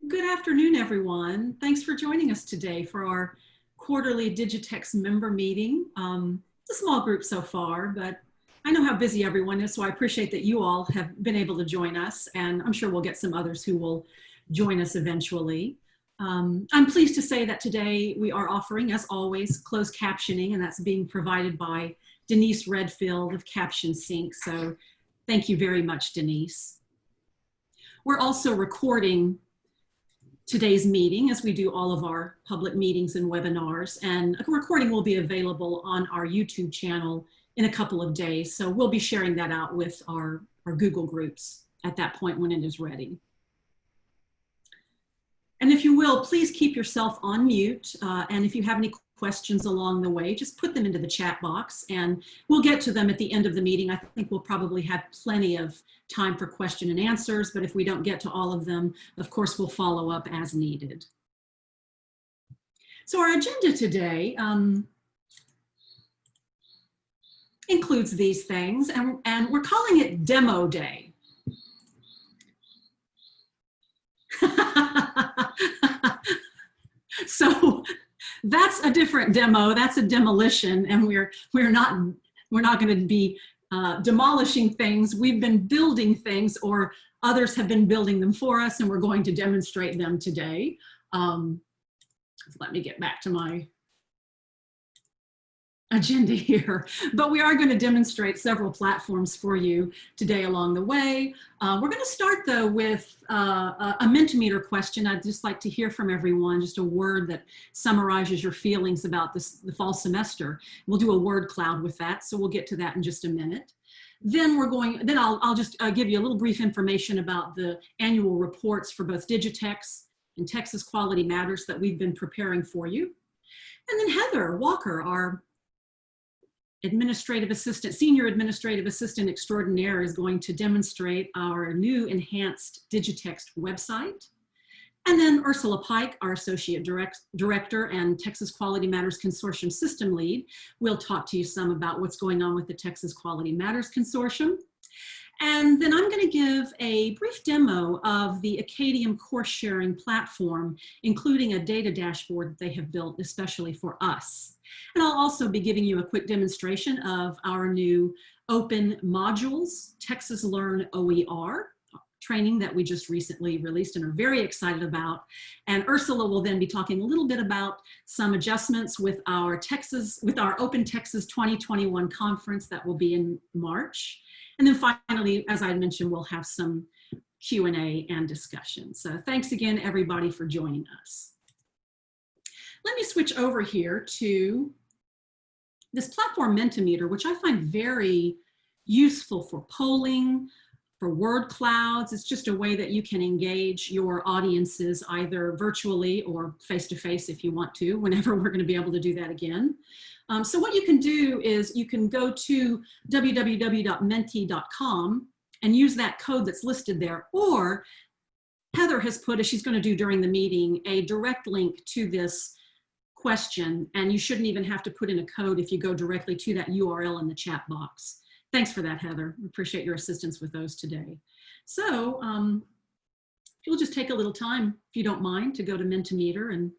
Good afternoon, everyone. Thanks for joining us today for our quarterly DigiTex member meeting. It's a small group so far, but I know how busy everyone is, so I appreciate that you all have been able to join us, and I'm sure we'll get some others who will join us eventually. I'm pleased to say that today we are offering, as always, closed captioning, and that's being provided by Denise Redfield of Caption Sync, so thank you very much, Denise. We're also recording today's meeting, as we do all of our public meetings and webinars, and a recording will be available on our YouTube channel in a couple of days. So we'll be sharing that out with our Google groups at that point when it is ready. And if you will, please keep yourself on mute. And if you have any questions along the way, just put them into the chat box and we'll get to them at the end of the meeting. I think we'll probably have plenty of time for question and answers, but if we don't get to all of them, of course, we'll follow up as needed. So our agenda today includes these things, and we're calling it Demo Day. So that's a different demo. That's a demolition, and we're not going to be demolishing things. We've been building things, or others have been building them for us, and we're going to demonstrate them today. Let me get back to my agenda here, but we are going to demonstrate several platforms for you today along the way. We're going to start though with a Mentimeter question. I'd just like to hear from everyone, just a word that summarizes your feelings about the fall semester. We'll do a word cloud with that, so we'll get to that in just a minute. Then I'll just give you a little brief information about the annual reports for both DigiTex and Texas Quality Matters that we've been preparing for you. And then Heather Walker, our administrative assistant, senior administrative assistant extraordinaire, is going to demonstrate our new enhanced DigiTex website. And then Ursula Pike, our associate director and Texas Quality Matters Consortium system lead, will talk to you some about what's going on with the Texas Quality Matters Consortium. And then I'm going to give a brief demo of the Acadium course sharing platform, including a data dashboard that they have built especially for us. And I'll also be giving you a quick demonstration of our new open modules, Texas Learn OER training that we just recently released and are very excited about. And Ursula will then be talking a little bit about some adjustments with our Open Texas 2021 conference that will be in March. And then finally, as I mentioned, we'll have some Q&A and discussion. So thanks again, everybody, for joining us. Let me switch over here to this platform Mentimeter, which I find very useful for polling, for word clouds. It's just a way that you can engage your audiences either virtually or face-to-face if you want to, whenever we're going to be able to do that again. So what you can do is you can go to www.menti.com and use that code that's listed there, or Heather has put, as she's going to do during the meeting, a direct link to this question, and you shouldn't even have to put in a code if you go directly to that URL in the chat box. Thanks for that, Heather. I appreciate your assistance with those today. So you'll just take a little time, if you don't mind, to go to Mentimeter and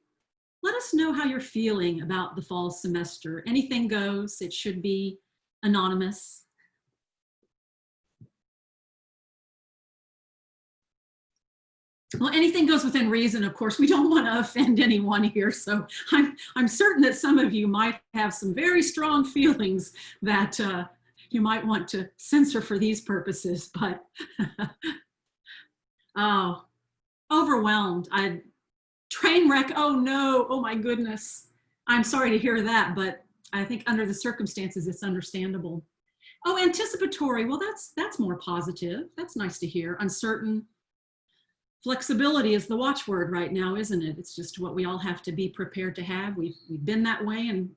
let us know how you're feeling about the fall semester. Anything goes. It should be anonymous. Well, anything goes within reason, of course. We don't want to offend anyone here, so I'm certain that some of you might have some very strong feelings that you might want to censor for these purposes, but oh, overwhelmed. Train wreck, oh no, oh my goodness. I'm sorry to hear that, but I think under the circumstances, it's understandable. Oh, anticipatory, well, that's more positive. That's nice to hear. Uncertain. Flexibility is the watchword right now, isn't it? It's just what we all have to be prepared to have. We've been that way, and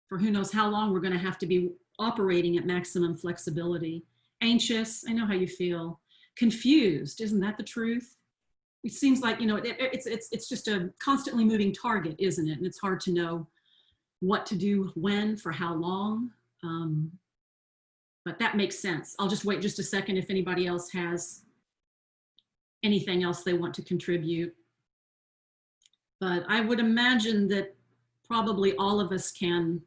for who knows how long we're going to have to be operating at maximum flexibility. Anxious, I know how you feel. Confused, isn't that the truth? It seems like, you know, it's just a constantly moving target, isn't it? And it's hard to know what to do when, for how long. But that makes sense. I'll just wait just a second if anybody else has anything else they want to contribute. But I would imagine that probably all of us can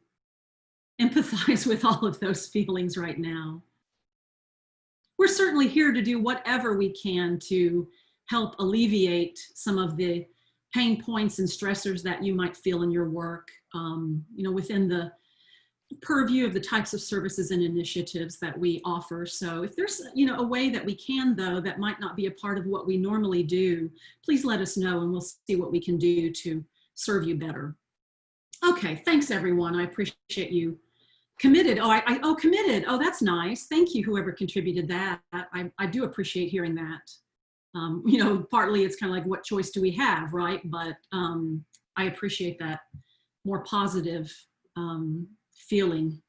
empathize with all of those feelings right now. We're certainly here to do whatever we can to help alleviate some of the pain points and stressors that you might feel in your work, within the purview of the types of services and initiatives that we offer. So if there's, a way that we can, though, that might not be a part of what we normally do, please let us know and we'll see what we can do to serve you better. Okay, thanks everyone. I appreciate you. Committed. Committed. Oh, that's nice. Thank you, whoever contributed that. I do appreciate hearing that. Partly it's kind of like, what choice do we have, right? But I appreciate that more positive feeling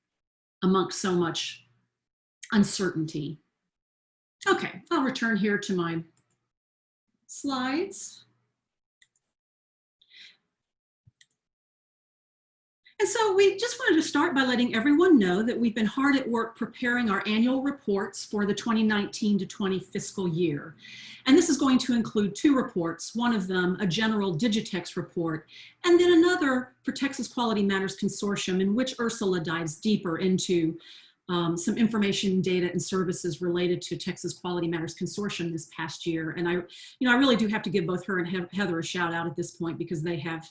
amongst so much uncertainty. Okay, I'll return here to my slides. And so we just wanted to start by letting everyone know that we've been hard at work preparing our annual reports for the 2019 to 20 fiscal year. And this is going to include 2 reports, one of them a general DigiTex report, and then another for Texas Quality Matters Consortium, in which Ursula dives deeper into some information, data, and services related to Texas Quality Matters Consortium this past year. And I really do have to give both her and Heather a shout out at this point, because they have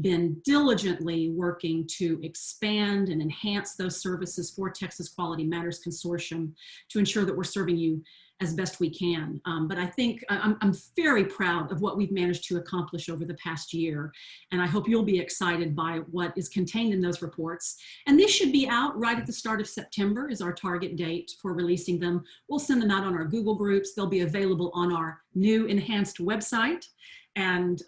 been diligently working to expand and enhance those services for Texas Quality Matters Consortium to ensure that we're serving you as best we can. But I think I'm very proud of what we've managed to accomplish over the past year. And I hope you'll be excited by what is contained in those reports. And these should be out right at the start of September is our target date for releasing them. We'll send them out on our Google groups. They'll be available on our new enhanced website. And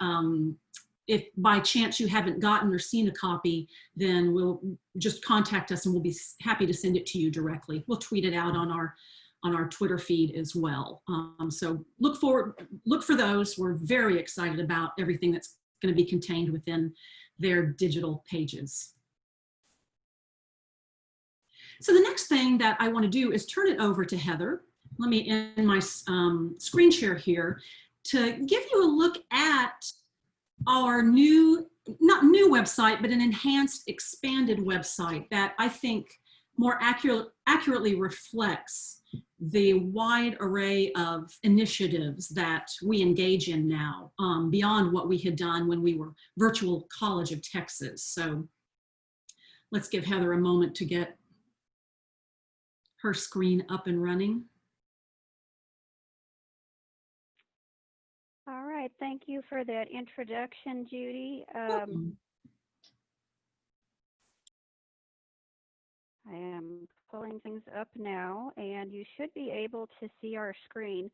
if by chance you haven't gotten or seen a copy, then we'll just contact us and we'll be happy to send it to you directly. We'll tweet it out on our Twitter feed as well. So look for those. We're very excited about everything that's going to be contained within their digital pages. So the next thing that I want to do is turn it over to Heather. Let me end my screen share here to give you a look at our not new website, but an enhanced, expanded website that I think more accurately reflects the wide array of initiatives that we engage in now, beyond what we had done when we were Virtual College of Texas. So let's give Heather a moment to get her screen up and running. All right, thank you for that introduction, Judy. I am pulling things up now, and you should be able to see our screen.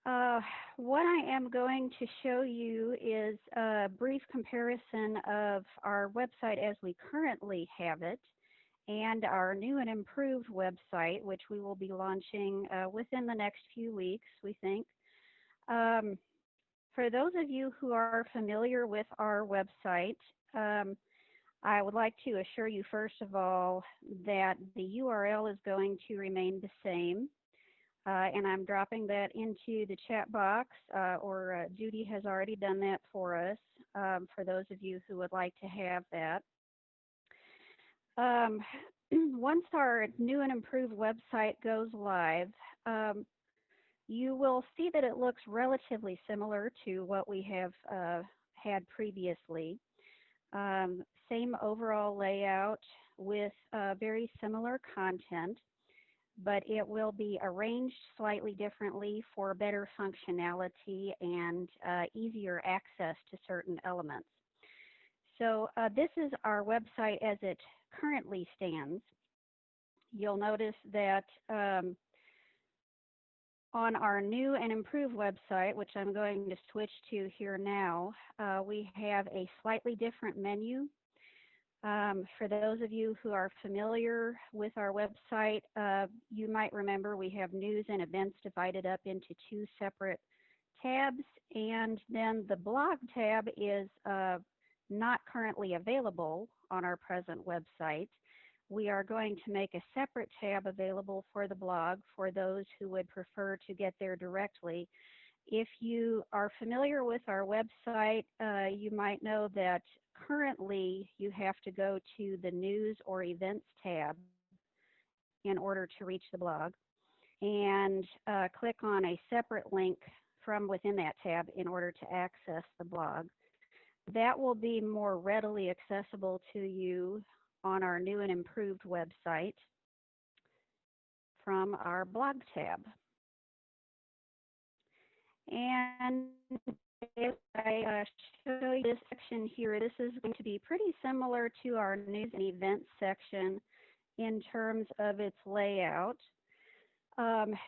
What I am going to show you is a brief comparison of our website as we currently have it and our new and improved website, which we will be launching within the next few weeks, we think. For those of you who are familiar with our website, I would like to assure you, first of all, that the URL is going to remain the same. And I'm dropping that into the chat box, or Judy has already done that for us, for those of you who would like to have that. Once our new and improved website goes live, you will see that it looks relatively similar to what we have had previously. Same overall layout with very similar content, but it will be arranged slightly differently for better functionality and easier access to certain elements. So this is our website as it currently stands. You'll notice that on our new and improved website, which I'm going to switch to here now, we have a slightly different menu. For those of you who are familiar with our website, you might remember we have news and events divided up into 2 separate tabs, and then the blog tab is not currently available on our present website. We are going to make a separate tab available for the blog for those who would prefer to get there directly. If you are familiar with our website, you might know that currently you have to go to the News or Events tab in order to reach the blog, and click on a separate link from within that tab in order to access the blog. That will be more readily accessible to you on our new and improved website from our blog tab. And if I show you this section here, this is going to be pretty similar to our news and events section in terms of its layout.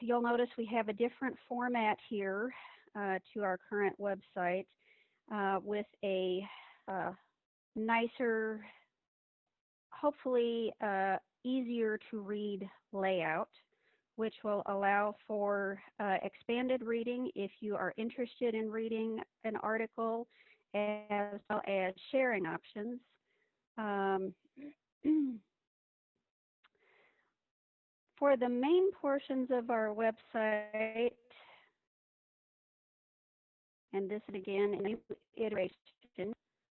You'll notice we have a different format here to our current website with a nicer, hopefully easier to read layout, which will allow for expanded reading if you are interested in reading an article, as well as sharing options. For the main portions of our website, and this is again a new iteration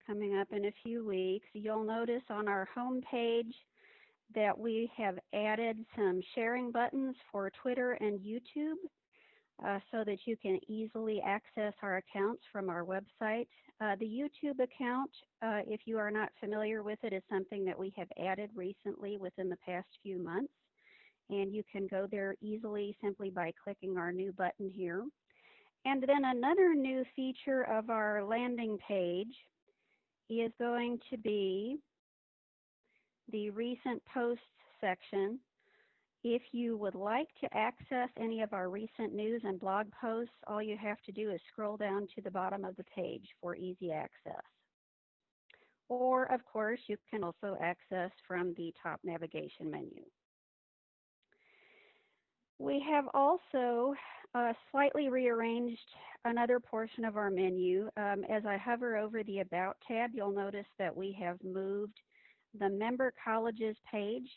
coming up in a few weeks, you'll notice on our home page that we have added some sharing buttons for Twitter and YouTube so that you can easily access our accounts from our website. The YouTube account, if you are not familiar with it, is something that we have added recently within the past few months. And you can go there easily simply by clicking our new button here. And then another new feature of our landing page is going to be the recent posts section. If you would like to access any of our recent news and blog posts, all you have to do is scroll down to the bottom of the page for easy access. Or, of course, you can also access from the top navigation menu. We have also slightly rearranged another portion of our menu. As I hover over the About tab, you'll notice that we have moved the Member Colleges page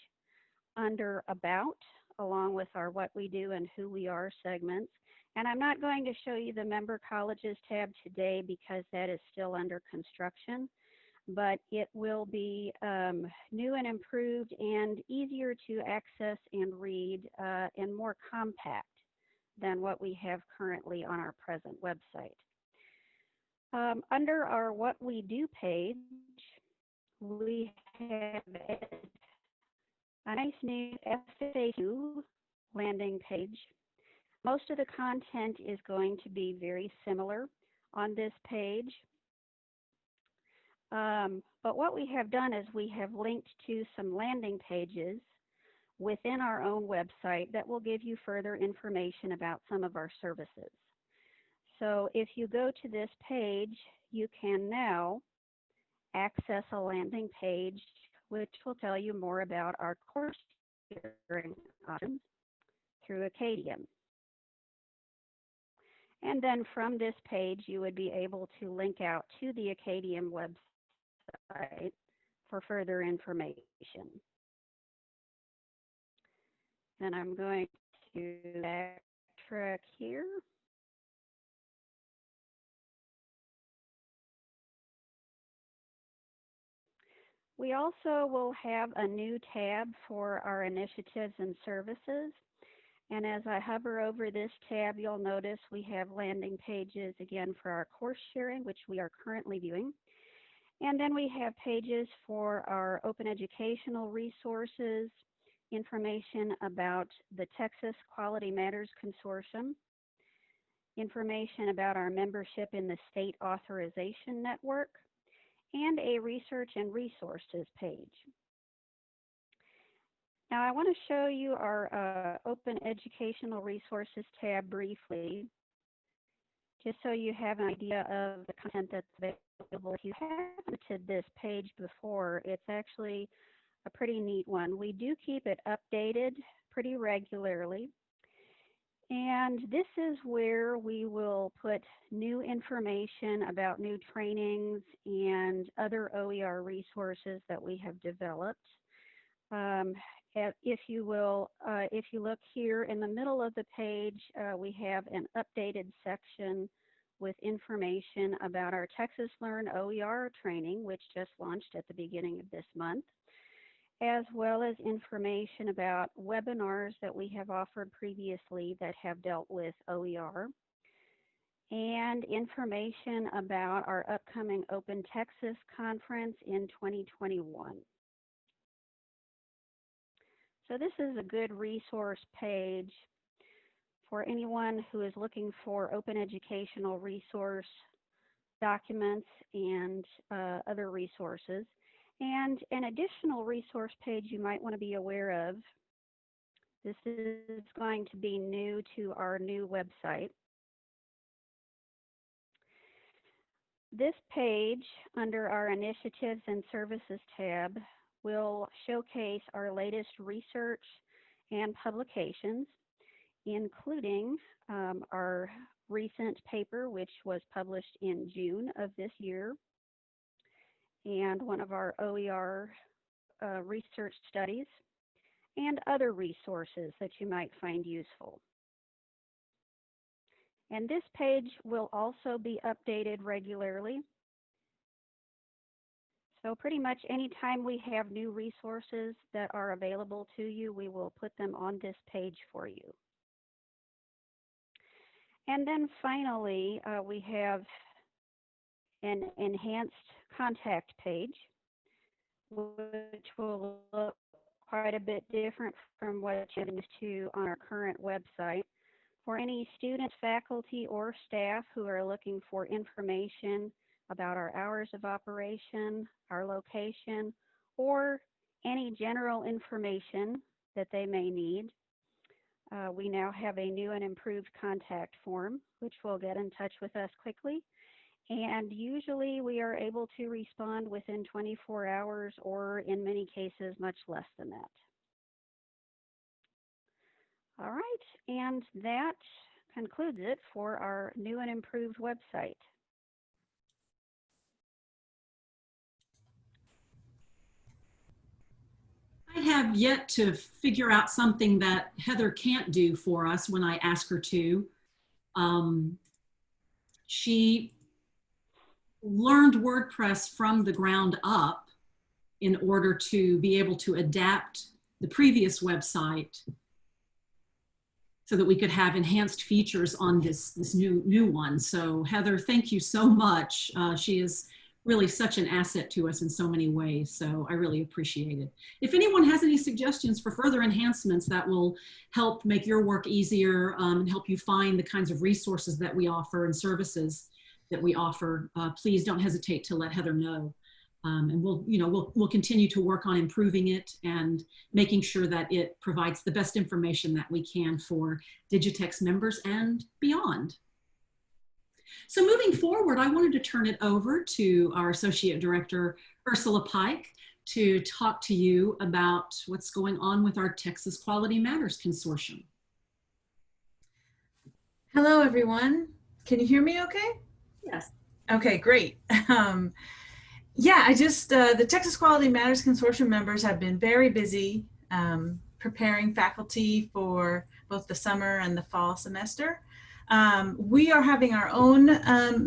under About, along with our What We Do and Who We Are segments. And I'm not going to show you the Member Colleges tab today because that is still under construction, but it will be new and improved and easier to access and read and more compact than what we have currently on our present website. Under our What We Do page, we have a nice new FAQ landing page. Most of the content is going to be very similar on this page. But what we have done is we have linked to some landing pages within our own website that will give you further information about some of our services. So if you go to this page, you can now access a landing page which will tell you more about our course sharing options through Acadium. And then from this page, you would be able to link out to the Acadium website for further information. Then I'm going to backtrack here. We also will have a new tab for our initiatives and services. And as I hover over this tab, you'll notice we have landing pages again for our course sharing, which we are currently viewing. And then we have pages for our open educational resources, information about the Texas Quality Matters Consortium, information about our membership in the State Authorization Network, and a research and resources page. Now I want to show you our Open Educational Resources tab briefly, just so you have an idea of the content that's available. If you haven't visited this page before, it's actually a pretty neat one. We do keep it updated pretty regularly. And this is where we will put new information about new trainings and other OER resources that we have developed. if you will, if you look here in the middle of the page, we have an updated section with information about our Texas Learn OER training, which just launched at the beginning of this month, as well as information about webinars that we have offered previously that have dealt with OER, and information about our upcoming Open Texas conference in 2021. So this is a good resource page for anyone who is looking for open educational resource documents and other resources. And an additional resource page you might want to be aware of. This is going to be new to our new website. This page, under our Initiatives and Services tab, will showcase our latest research and publications, including our recent paper, which was published in June of this year, and one of our OER research studies, and other resources that you might find useful. And this page will also be updated regularly. So pretty much anytime we have new resources that are available to you, we will put them on this page for you. And then finally, we have an enhanced contact page, which will look quite a bit different from what you're used to on our current website. For any students, faculty, or staff who are looking for information about our hours of operation, our location, or any general information that they may need, we now have a new and improved contact form, which will get in touch with us quickly. And usually we are able to respond within 24 hours, or in many cases, much less than that. All right, and that concludes it for our new and improved website. I have yet to figure out something that Heather can't do for us when I ask her to. She learned WordPress from the ground up in order to be able to adapt the previous website so that we could have enhanced features on this new one. So Heather, thank you so much. She is really such an asset to us in so many ways, so I really appreciate it. If anyone has any suggestions for further enhancements that will help make your work easier and help you find the kinds of resources that we offer and services that we offer, please don't hesitate to let Heather know. And we'll continue to work on improving it and making sure that it provides the best information that we can for DigiTex members and beyond. So moving forward, I wanted to turn it over to our Associate Director, Ursula Pike, to talk to you about what's going on with our Texas Quality Matters Consortium. Hello, everyone. Can you hear me okay? Yes. Okay, great. Yeah, the Texas Quality Matters Consortium members have been very busy preparing faculty for both the summer and the fall semester. We are having our own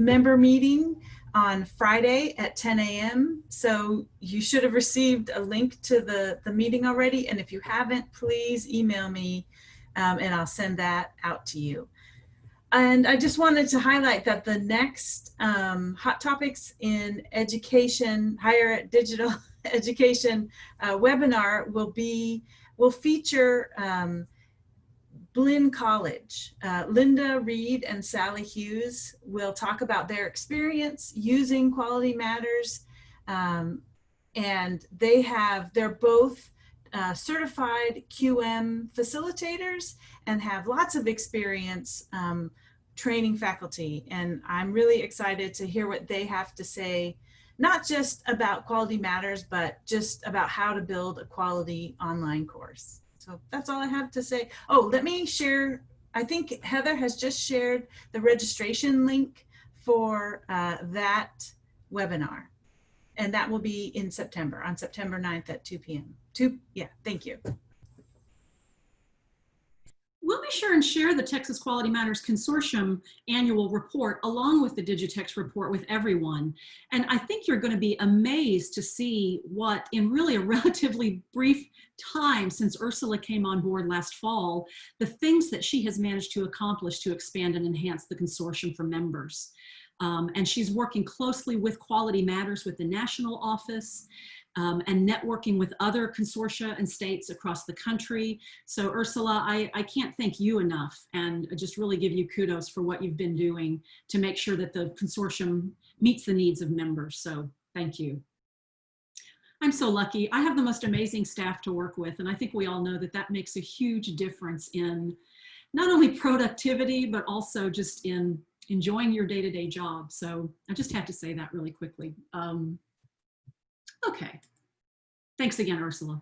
member meeting on Friday at 10 a.m. So you should have received a link to the meeting already. And if you haven't, please email me and I'll send that out to you. And I just wanted to highlight that the next Hot Topics in Education, Higher Digital Education webinar will feature Blinn College. Linda Reed and Sally Hughes will talk about their experience using Quality Matters. And they're both certified QM facilitators and have lots of experience training faculty. And I'm really excited to hear what they have to say, not just about Quality Matters, but just about how to build a quality online course. So that's all I have to say. Oh, let me share. I think Heather has just shared the registration link for that webinar. And that will be in September, on September 9th at 2 p.m. Yeah, thank you. We'll be sure and share the Texas Quality Matters Consortium annual report along with the DigiTex report with everyone. And I think you're going to be amazed to see what, in really a relatively brief time since Ursula came on board last fall, the things that she has managed to accomplish to expand and enhance the consortium for members. And she's working closely with Quality Matters with the national office, and networking with other consortia and states across the country. So Ursula, I can't thank you enough, and just really give you kudos for what you've been doing to make sure that the consortium meets the needs of members. So thank you. I'm so lucky. I have the most amazing staff to work with, and I think we all know that that makes a huge difference in not only productivity, but also just in enjoying your day-to-day job. So I just have to say that really quickly. Okay, thanks again, Ursula.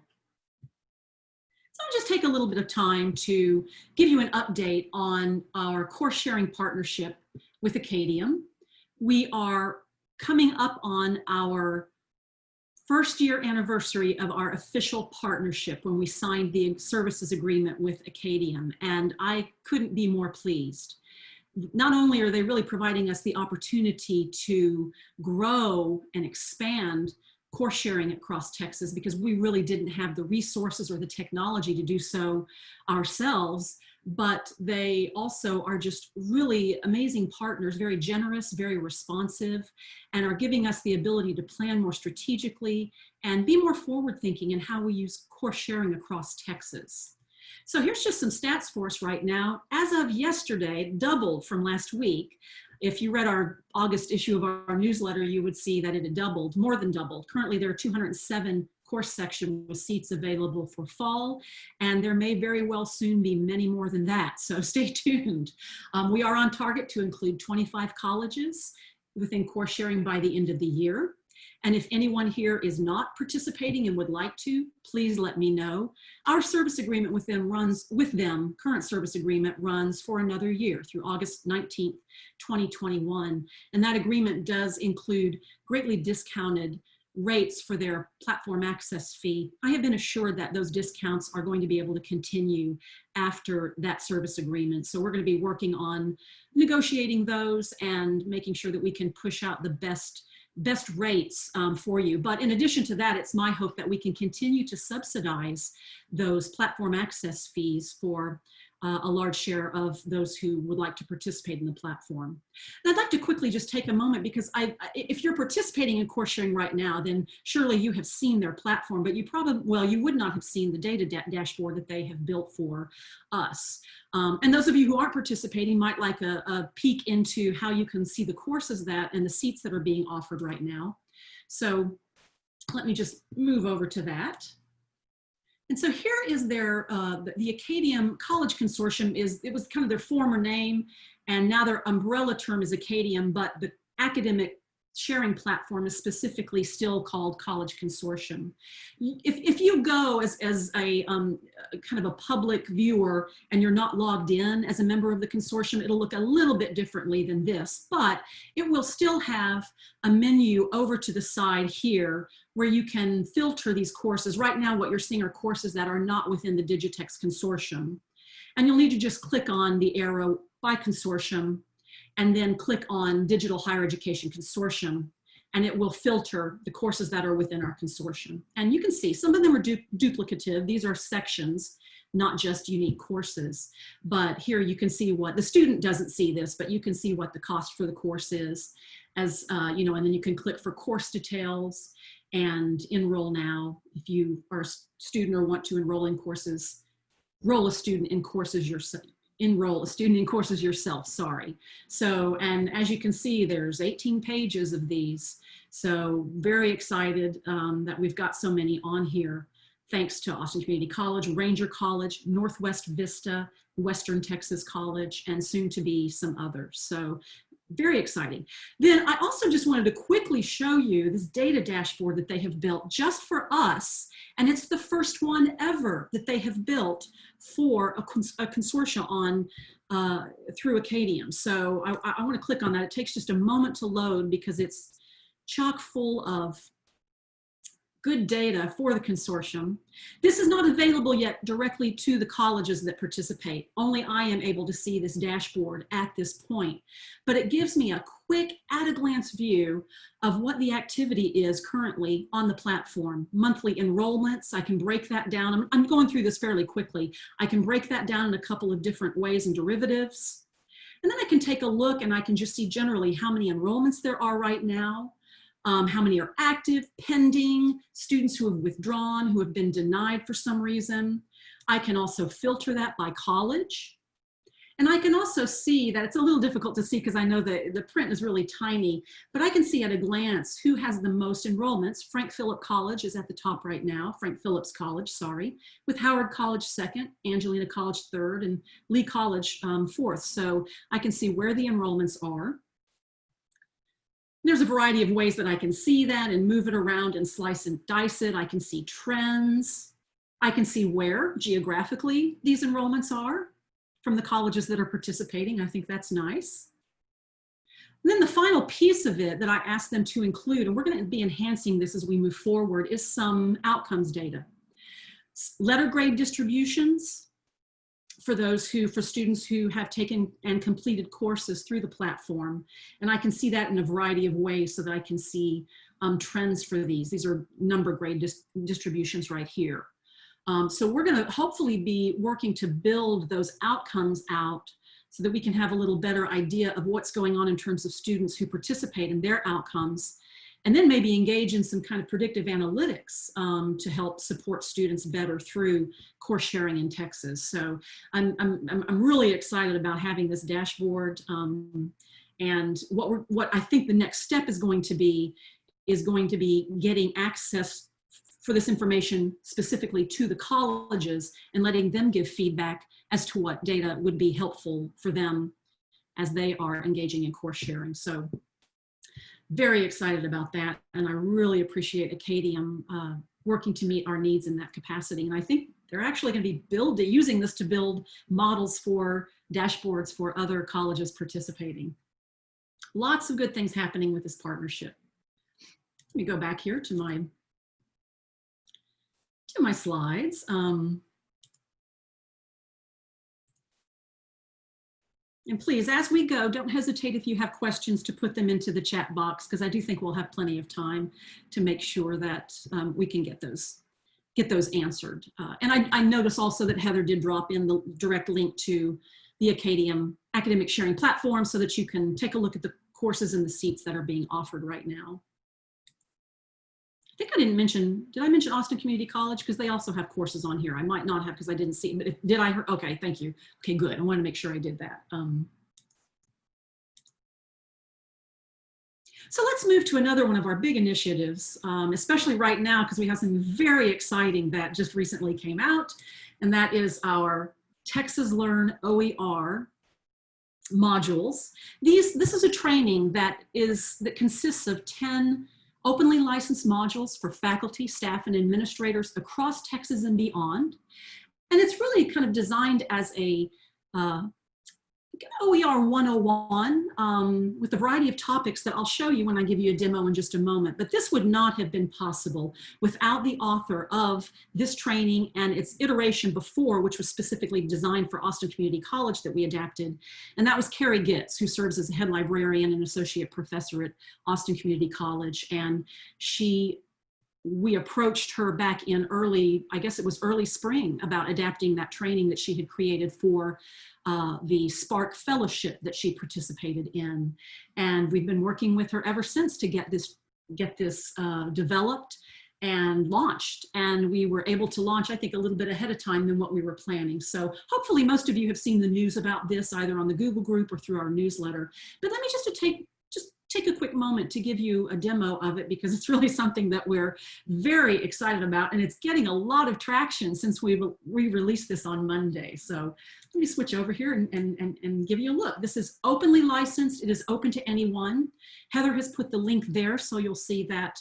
So I'll just take a little bit of time to give you an update on our course sharing partnership with Acadium. We are coming up on our first year anniversary of our official partnership when we signed the services agreement with Acadium, and I couldn't be more pleased. Not only are they really providing us the opportunity to grow and expand course sharing across Texas, because we really didn't have the resources or the technology to do so ourselves, but they also are just really amazing partners, very generous, very responsive, and are giving us the ability to plan more strategically and be more forward thinking in how we use course sharing across Texas. So here's just some stats for us right now. As of yesterday, doubled from last week. If you read our August issue of our newsletter, you would see that it had doubled, more than doubled. Currently, there are 207 course sections with seats available for fall, and there may very well soon be many more than that, so stay tuned. We are on target to include 25 colleges within course sharing by the end of the year. And if anyone here is not participating and would like to, please let me know. Our service agreement with them current service agreement runs for another year through August 19th, 2021. And that agreement does include greatly discounted rates for their platform access fee. I have been assured that those discounts are going to be able to continue after that service agreement. So we're going to be working on negotiating those and making sure that we can push out the best rates for you. But in addition to that, it's my hope that we can continue to subsidize those platform access fees for a large share of those who would like to participate in the platform. And I'd like to quickly just take a moment, because if you're participating in course sharing right now, then surely you have seen their platform, but you probably, well, you would not have seen the data dashboard that they have built for us. And those of you who aren't participating might like a peek into how you can see the courses and the seats that are being offered right now. So let me just move over to that. And so here is their, the Acadium College Consortium it was kind of their former name, and now their umbrella term is Acadium, but the academic sharing platform is specifically still called College Consortium. If you go as a kind of a public viewer and you're not logged in as a member of the consortium, it'll look a little bit differently than this, but it will still have a menu over to the side here where you can filter these courses. Right now, what you're seeing are courses that are not within the DigiTex consortium. And you'll need to just click on the arrow by consortium and then click on Digital Higher Education Consortium, and it will filter the courses that are within our consortium. And you can see some of them are duplicative. These are sections, not just unique courses. But here you can see what, the student doesn't see this, but you can see what the cost for the course is, as you know, and then you can click for course details and enroll now. If you are a student or want to enroll in courses, enroll a student in courses yourself, sorry. So, and as you can see, there's 18 pages of these. So very excited that we've got so many on here. Thanks to Austin Community College, Ranger College, Northwest Vista, Western Texas College, and soon to be some others. So very exciting. Then I also just wanted to quickly show you this data dashboard that they have built just for us. And it's the first one ever that they have built for a consortium on through Acadium. So I want to click on that. It takes just a moment to load because it's chock full of good data for the consortium. This is not available yet directly to the colleges that participate. Only I am able to see this dashboard at this point, but it gives me a quick at-a-glance view of what the activity is currently on the platform. Monthly enrollments, I can break that down. I'm going through this fairly quickly. I can break that down in a couple of different ways and derivatives. And then I can take a look and I can just see generally how many enrollments there are right now, how many are active, pending, students who have withdrawn, who have been denied for some reason. I can also filter that by college. And I can also see that it's a little difficult to see because I know the print is really tiny, but I can see at a glance who has the most enrollments. Frank Phillips College is at the top right now, Frank Phillips College, sorry, with Howard College second, Angelina College third, and Lee College fourth. So I can see where the enrollments are. There's a variety of ways that I can see that and move it around and slice and dice it. I can see trends. I can see where geographically these enrollments are from the colleges that are participating. I think that's nice. And then the final piece of it that I asked them to include, and we're going to be enhancing this as we move forward, is some outcomes data. Letter grade distributions for students who have taken and completed courses through the platform. And I can see that in a variety of ways so that I can see trends for these. These are number grade distributions right here. So we're going to hopefully be working to build those outcomes out so that we can have a little better idea of what's going on in terms of students who participate in their outcomes, and then maybe engage in some kind of predictive analytics to help support students better through course sharing in Texas. So I'm really excited about having this dashboard, and what I think the next step is going to be getting access for this information specifically to the colleges and letting them give feedback as to what data would be helpful for them as they are engaging in course sharing. So very excited about that. And I really appreciate Acadium working to meet our needs in that capacity. And I think they're actually going to be using this to build models for dashboards for other colleges participating. Lots of good things happening with this partnership. Let me go back here to my slides. And please, as we go, don't hesitate if you have questions to put them into the chat box, because I do think we'll have plenty of time to make sure that we can get those answered. And I notice also that Heather did drop in the direct link to the Acadium academic sharing platform so that you can take a look at the courses and the seats that are being offered right now. I think I didn't mention, did I mention Austin Community College? Because they also have courses on here. I might not have because I didn't see it, but did I? Okay, thank you. Okay, good. I want to make sure I did that. So let's move to another one of our big initiatives, especially right now because we have something very exciting that just recently came out, and that is our Texas Learn OER modules. This is a training that consists of 10 openly licensed modules for faculty, staff, and administrators across Texas and beyond. And it's really kind of designed as a OER 101 with a variety of topics that I'll show you when I give you a demo in just a moment. But this would not have been possible without the author of this training and its iteration before, which was specifically designed for Austin Community College that we adapted. And that was Carrie Gitz, who serves as a head librarian and associate professor at Austin Community College. And we approached her back in early spring about adapting that training that she had created for the Spark Fellowship that she participated in. And we've been working with her ever since to get this developed and launched. And we were able to launch, I think, a little bit ahead of time than what we were planning. So hopefully most of you have seen the news about this either on the Google group or through our newsletter. But let me just take a quick moment to give you a demo of it, because it's really something that we're very excited about, and it's getting a lot of traction since we released this on Monday. So let me switch over here and give you a look. This is openly licensed. It is open to anyone. Heather has put the link there, so you'll see that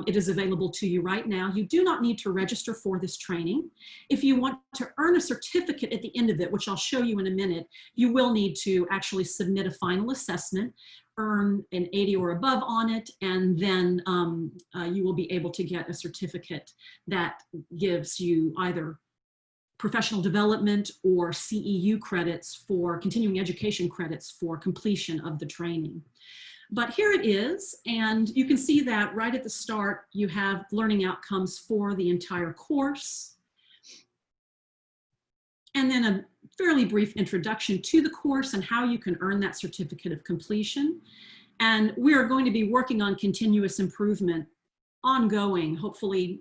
It is available to you right now. You do not need to register for this training. If you want to earn a certificate at the end of it, which I'll show you in a minute, you will need to actually submit a final assessment, earn an 80 or above on it, and then you will be able to get a certificate that gives you either professional development or CEU credits for continuing education credits for completion of the training. But here it is, and you can see that right at the start, you have learning outcomes for the entire course, and then a fairly brief introduction to the course and how you can earn that certificate of completion. And we are going to be working on continuous improvement, ongoing, hopefully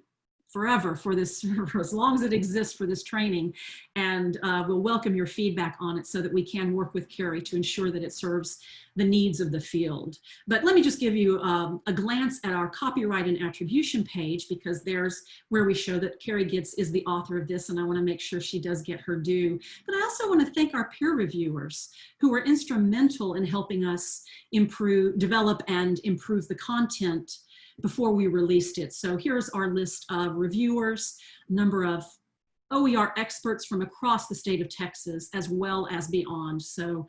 forever for this, for as long as it exists for this training. And we'll welcome your feedback on it so that we can work with Carrie to ensure that it serves the needs of the field. But let me just give you a glance at our copyright and attribution page, because there's where we show that Carrie Gitz is the author of this, and I want to make sure she does get her due. But I also want to thank our peer reviewers who were instrumental in helping us develop and improve the content before we released it. So here's our list of reviewers, number of OER experts from across the state of Texas, as well as beyond. So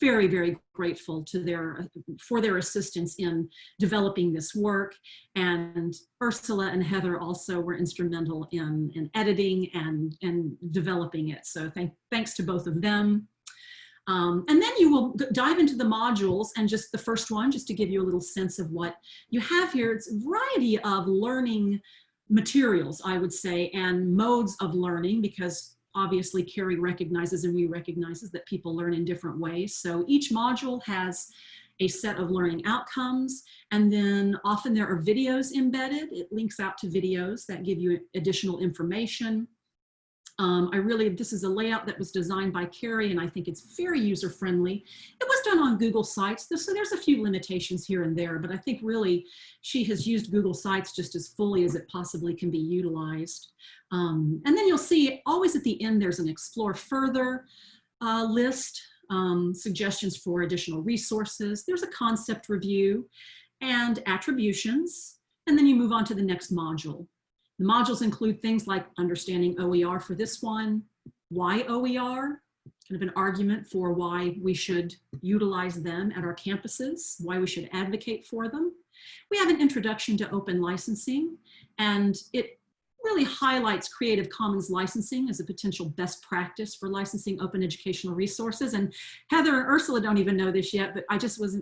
very, very grateful to for their assistance in developing this work. And Ursula and Heather also were instrumental in editing and developing it. So thanks to both of them. And then you will dive into the modules, and just the first one, just to give you a little sense of what you have here. It's a variety of learning materials, I would say, and modes of learning, because obviously Carrie recognizes and we recognizes that people learn in different ways. So each module has a set of learning outcomes, and then often there are videos embedded. It links out to videos that give you additional information. This is a layout that was designed by Carrie, and I think it's very user-friendly. It was done on Google Sites, so there's a few limitations here and there, but I think really she has used Google Sites just as fully as it possibly can be utilized. And then you'll see always at the end, there's an Explore Further list, suggestions for additional resources. There's a concept review and attributions, and then you move on to the next module. The modules include things like understanding OER for this one, why OER, kind of an argument for why we should utilize them at our campuses, why we should advocate for them. We have an introduction to open licensing, and it really highlights Creative Commons licensing as a potential best practice for licensing open educational resources. And Heather and Ursula don't even know this yet, but I just was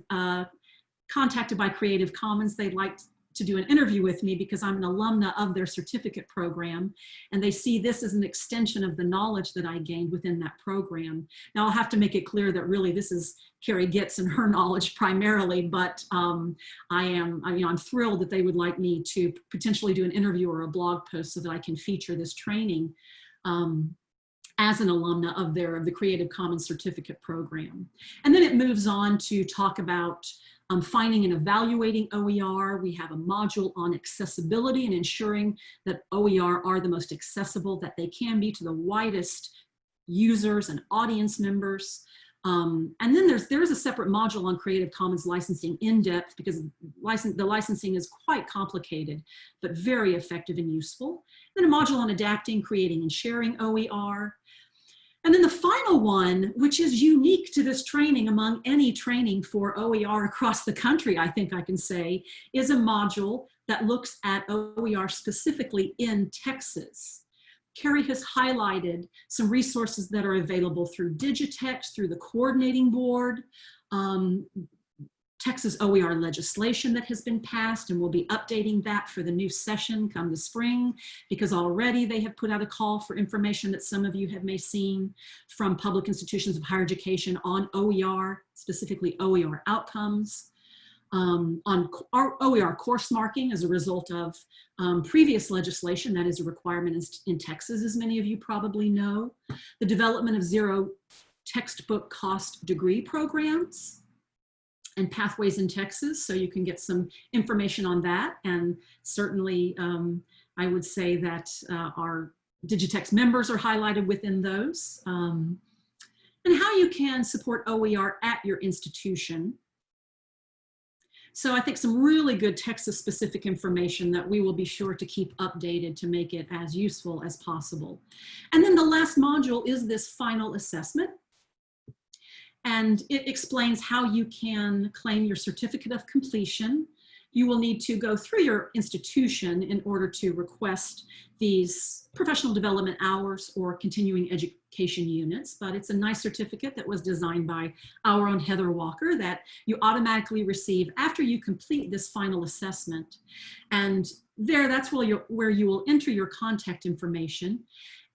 contacted by Creative Commons. They'd like to do an interview with me because I'm an alumna of their certificate program, and they see this as an extension of the knowledge that I gained within that program. Now I'll have to make it clear that really this is Carrie Gitz and her knowledge primarily, but I'm thrilled that they would like me to potentially do an interview or a blog post so that I can feature this training as an alumna of the Creative Commons certificate program. And then it moves on to talk about finding and evaluating OER. We have a module on accessibility and ensuring that OER are the most accessible that they can be to the widest users and audience members. And then there's a separate module on Creative Commons licensing in depth, because the licensing is quite complicated, but very effective and useful. Then a module on adapting, creating, and sharing OER. And then the final one, which is unique to this training among any training for OER across the country, I think I can say, is a module that looks at OER specifically in Texas. Carrie has highlighted some resources that are available through DigiTex, through the coordinating board, Texas OER legislation that has been passed, and we'll be updating that for the new session come the spring, because already they have put out a call for information that some of you may seen from public institutions of higher education on OER, specifically OER outcomes, on our OER course marking as a result of previous legislation that is a requirement in Texas, as many of you probably know, the development of zero textbook cost degree programs, and pathways in Texas, so you can get some information on that. And certainly I would say that our DigiTex members are highlighted within those. And how you can support OER at your institution. So I think some really good Texas-specific information that we will be sure to keep updated to make it as useful as possible. And then the last module is this final assessment. And it explains how you can claim your certificate of completion. You will need to go through your institution in order to request these professional development hours or continuing education units, but it's a nice certificate that was designed by our own Heather Walker that you automatically receive after you complete this final assessment. And that's where you will enter your contact information.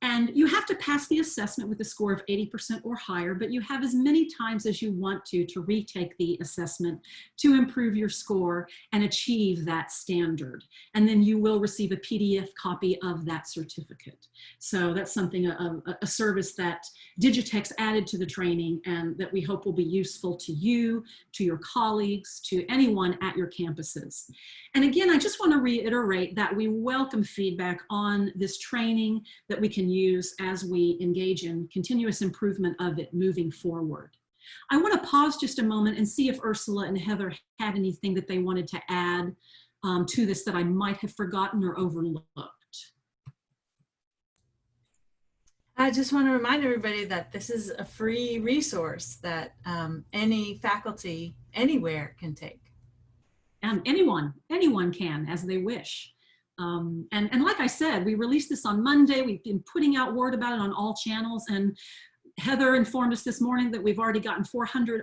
And you have to pass the assessment with a score of 80% or higher, but you have as many times as you want to retake the assessment to improve your score and achieve that standard. And then you will receive a PDF copy of that certificate. So that's something, a service that DigiTex added to the training and that we hope will be useful to you, to your colleagues, to anyone at your campuses. And again, I just want to reiterate that we welcome feedback on this training that we can use as we engage in continuous improvement of it moving forward. I want to pause just a moment and see if Ursula and Heather had anything that they wanted to add to this that I might have forgotten or overlooked. I just want to remind everybody that this is a free resource that any faculty anywhere can take. And anyone can as they wish. And like I said, we released this on Monday. We've been putting out word about it on all channels. And Heather informed us this morning that we've already gotten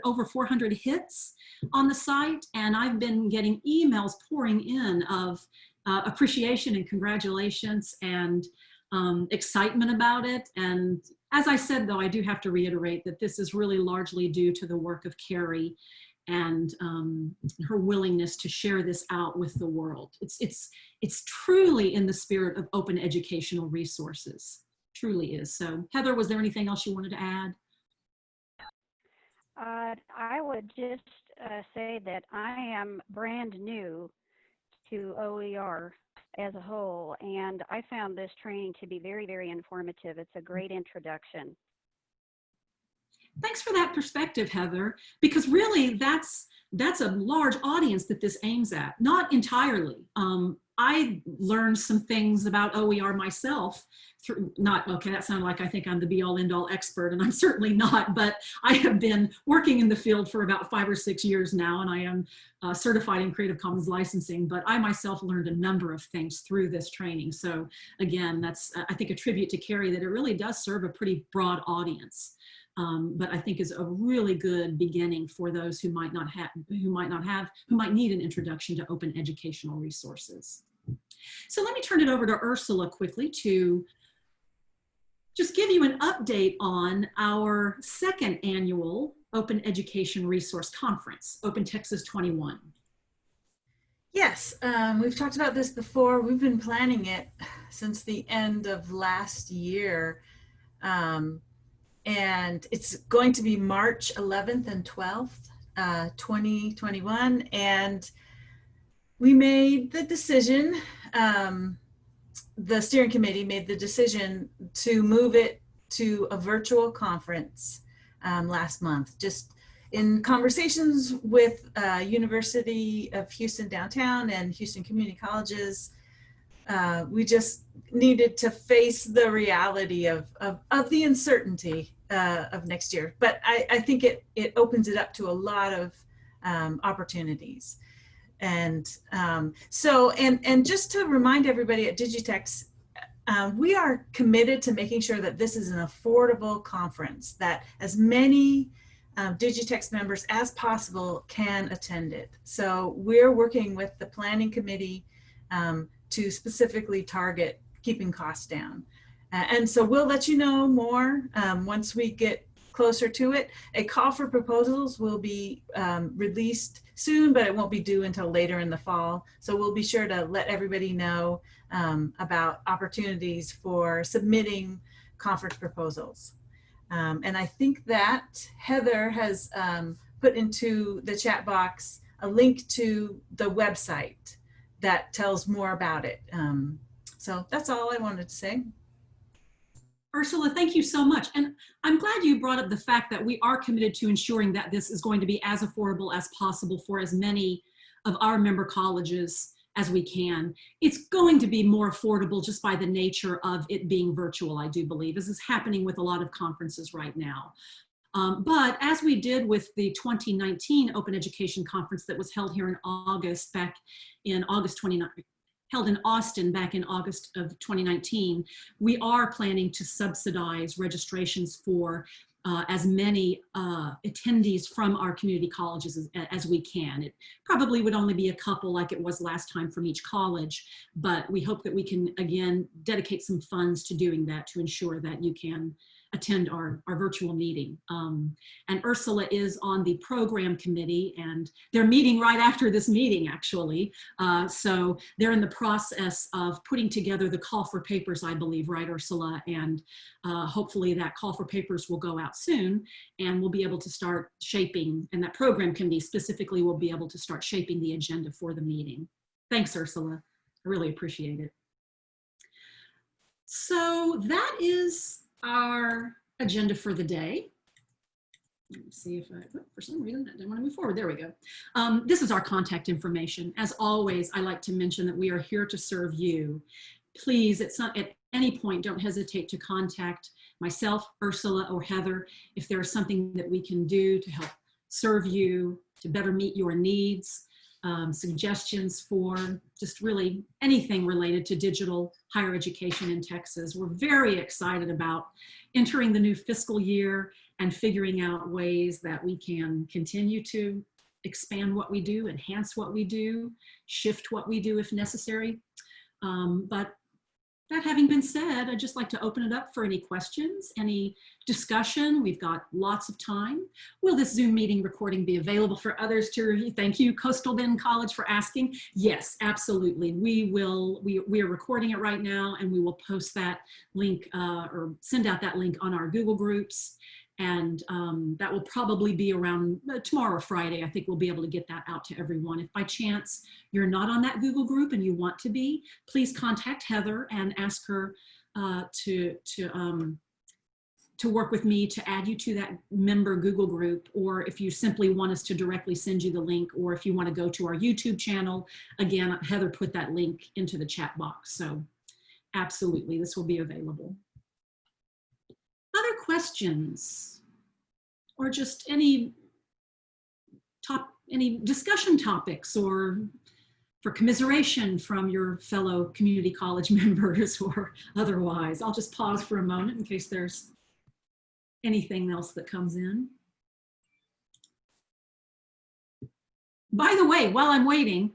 over 400 hits on the site. And I've been getting emails pouring in of appreciation and congratulations and excitement about it. And as I said, though, I do have to reiterate that this is really largely due to the work of Carrie and her willingness to share this out with the world. It's truly in the spirit of open educational resources, truly is. So Heather, was there anything else you wanted to add? I would just say that I am brand new to OER as a whole, and I found this training to be very, very informative. It's a great introduction. Thanks for that perspective, Heather, because really that's a large audience that this aims at, not entirely. I learned some things about OER myself okay, that sounded like I think I'm the be all end all expert, and I'm certainly not, but I have been working in the field for about 5 or 6 years now, and I am certified in Creative Commons licensing, but I myself learned a number of things through this training. So again, that's, I think, a tribute to Carrie that it really does serve a pretty broad audience. But I think is a really good beginning for those who might need an introduction to open educational resources. So let me turn it over to Ursula quickly to just give you an update on our second annual Open Education Resource Conference, Open Texas 21. Yes, we've talked about this before. We've been planning it since the end of last year. And it's going to be March 11th and 12th, 2021. And we made the decision, the steering committee made the decision to move it to a virtual conference last month. Just in conversations with University of Houston Downtown and Houston Community Colleges, we just needed to face the reality of the uncertainty of next year. But I think it opens it up to a lot of opportunities. And and just to remind everybody at DigiTex, we are committed to making sure that this is an affordable conference, that as many DigiTex members as possible can attend it. So we're working with the planning committee to specifically target keeping costs down. And so we'll let you know more once we get closer to it. A call for proposals will be released soon, but it won't be due until later in the fall. So we'll be sure to let everybody know about opportunities for submitting conference proposals. And I think that Heather has put into the chat box a link to the website that tells more about it. So that's all I wanted to say. Ursula, thank you so much. And I'm glad you brought up the fact that we are committed to ensuring that this is going to be as affordable as possible for as many of our member colleges as we can. It's going to be more affordable just by the nature of it being virtual, I do believe. This is happening with a lot of conferences right now. But as we did with the 2019 Open Education Conference that was held here in August, back in August 29th, held in Austin back in August of 2019, we are planning to subsidize registrations for as many attendees from our community colleges as we can. It probably would only be a couple like it was last time from each college, but we hope that we can, again, dedicate some funds to doing that to ensure that you can attend our virtual meeting. And Ursula is on the program committee, and they're meeting right after this meeting, actually. So they're in the process of putting together the call for papers, I believe, right, Ursula? And hopefully that call for papers will go out soon, and we'll be able to start shaping, and that program committee specifically will be able to start shaping the agenda for the meeting. Thanks, Ursula. I really appreciate it. So that is our agenda for the day. Let me see if for some reason, I didn't want to move forward. There we go. This is our contact information. As always, I like to mention that we are here to serve you. Please, at any point, don't hesitate to contact myself, Ursula, or Heather if there is something that we can do to help serve you, to better meet your needs. Suggestions for just really anything related to digital higher education in Texas. We're very excited about entering the new fiscal year and figuring out ways that we can continue to expand what we do, enhance what we do, shift what we do if necessary. But that having been said, I'd just like to open it up for any questions, any discussion. We've got lots of time. Will this Zoom meeting recording be available for others to review? Thank you, Coastal Bend College, for asking. Yes, absolutely. We are recording it right now, and we will post that link or send out that link on our Google Groups. And that will probably be around tomorrow or Friday. I think we'll be able to get that out to everyone. If by chance you're not on that Google group and you want to be, please contact Heather and ask her to work with me to add you to that member Google group. Or if you simply want us to directly send you the link, or if you want to go to our YouTube channel, again, Heather put that link into the chat box. So absolutely, this will be available. Other questions, or just any discussion topics, or for commiseration from your fellow community college members or otherwise? I'll just pause for a moment in case there's anything else that comes in. By the way, while I'm waiting,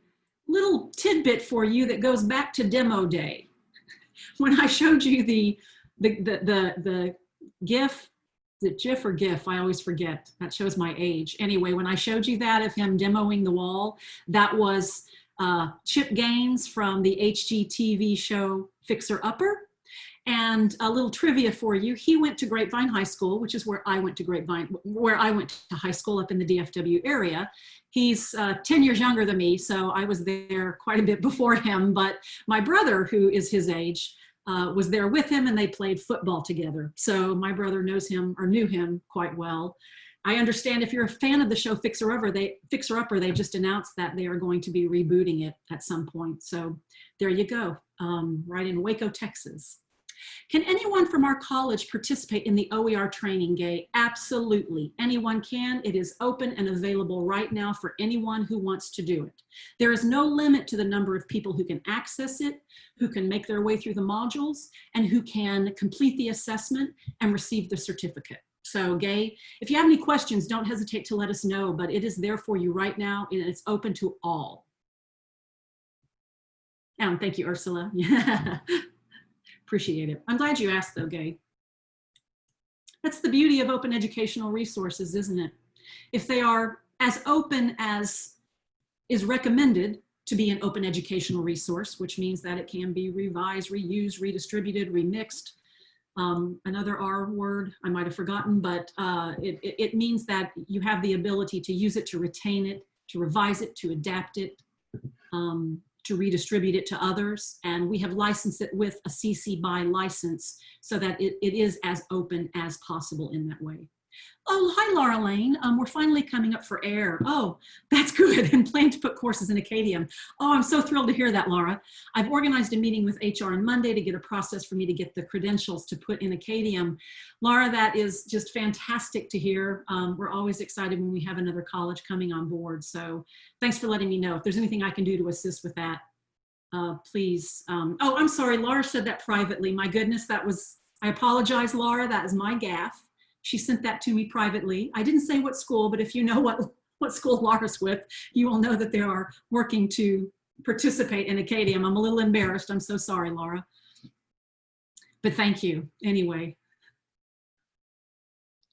little tidbit for you that goes back to demo day. When I showed you the GIF, is it GIF or GIF? I always forget. That shows my age. Anyway, when I showed you that of him demoing the wall, that was Chip Gaines from the HGTV show Fixer Upper. And a little trivia for you, he went to Grapevine High School, which is where I went to high school up in the DFW area. He's 10 years younger than me, so I was there quite a bit before him, but my brother, who is his age, was there with him, and they played football together. So my brother knows him, or knew him, quite well. I understand if you're a fan of the show Fixer Upper, they just announced that they are going to be rebooting it at some point. So there you go, right in Waco, Texas. Can anyone from our college participate in the OER training, Gay? Absolutely. Anyone can. It is open and available right now for anyone who wants to do it. There is no limit to the number of people who can access it, who can make their way through the modules, and who can complete the assessment and receive the certificate. So, Gay, if you have any questions, don't hesitate to let us know, but it is there for you right now, and it's open to all. And thank you, Ursula. Appreciate it. I'm glad you asked though, Gay. That's the beauty of open educational resources, isn't it? If they are as open as is recommended to be an open educational resource, which means that it can be revised, reused, redistributed, remixed. Another R word I might have forgotten, but it means that you have the ability to use it, to retain it, to revise it, to adapt it, to redistribute it to others. And we have licensed it with a CC BY license so that it is as open as possible in that way. Oh, hi, Laura Lane. We're finally coming up for air. Oh, that's good. And plan to put courses in Acadium. Oh, I'm so thrilled to hear that, Laura. I've organized a meeting with HR on Monday to get a process for me to get the credentials to put in Acadium. Laura, that is just fantastic to hear. We're always excited when we have another college coming on board. So thanks for letting me know. If there's anything I can do to assist with that, please. Oh, I'm sorry. Laura said that privately. My goodness, I apologize, Laura. That is my gaffe. She sent that to me privately. I didn't say what school, but if you know what school Laura's with, you will know that they are working to participate in Acadium. I'm a little embarrassed. I'm so sorry, Laura. But thank you anyway.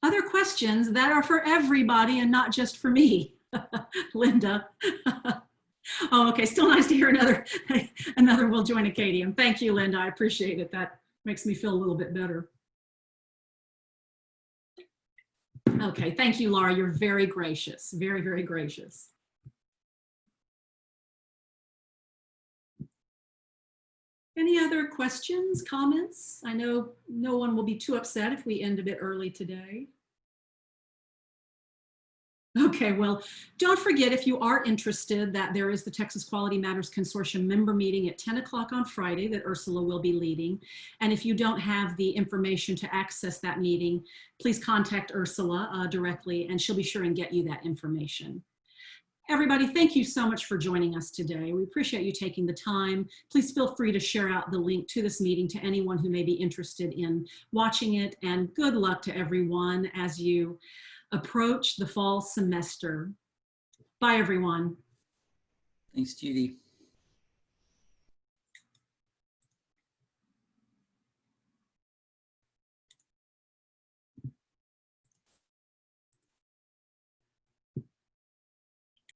Other questions that are for everybody and not just for me, Linda. Oh, okay. Still nice to hear another will join Acadium. Thank you, Linda. I appreciate it. That makes me feel a little bit better. Okay, thank you, Laura. You're very gracious, very, very gracious. Any other questions, comments? I know no one will be too upset if we end a bit early today. Okay, well, don't forget, if you are interested, that there is the Texas Quality Matters Consortium member meeting at 10 o'clock on Friday that Ursula will be leading. And if you don't have the information to access that meeting, please contact Ursula directly, and she'll be sure and get you that information. Everybody, thank you so much for joining us today. We appreciate you taking the time. Please feel free to share out the link to this meeting to anyone who may be interested in watching it, and good luck to everyone as you approach the fall semester. Bye, everyone. Thanks, Judy.